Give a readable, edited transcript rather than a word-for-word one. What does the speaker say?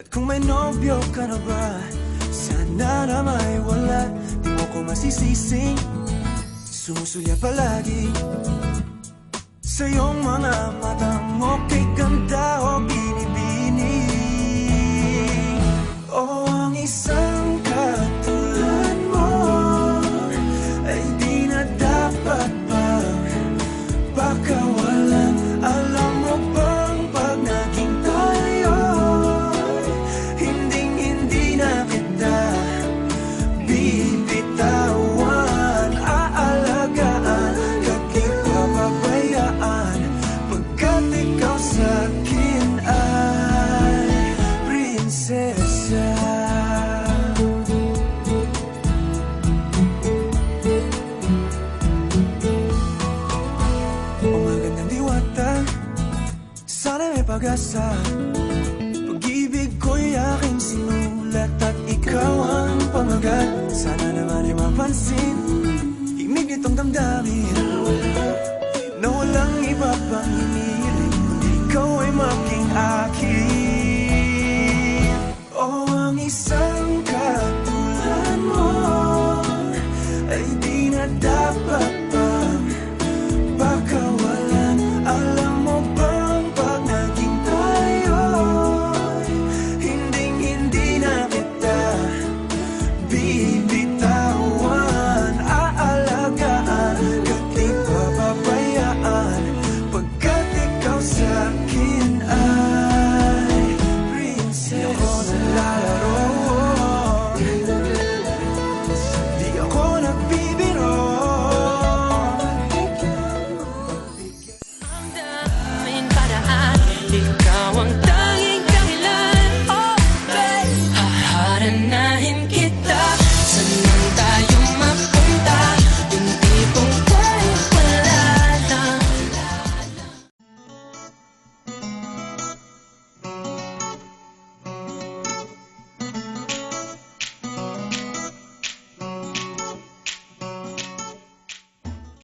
Kung may nobyo ka na ba, sana na may wala. Di mo ko masisising sumusulya palagi sa iyong mga mata mo. Kay ganda o binibini, o ang isang katulad mo ay di na dapat pagpakawalan. Alam mo bang pag naging tayo, hinding-hindi na kita bibitawan. Aalagaan, kahit papabayaan, pagkat ikaw sa'kin ay prinsesa. O magandang diwata, sana may pag-asa.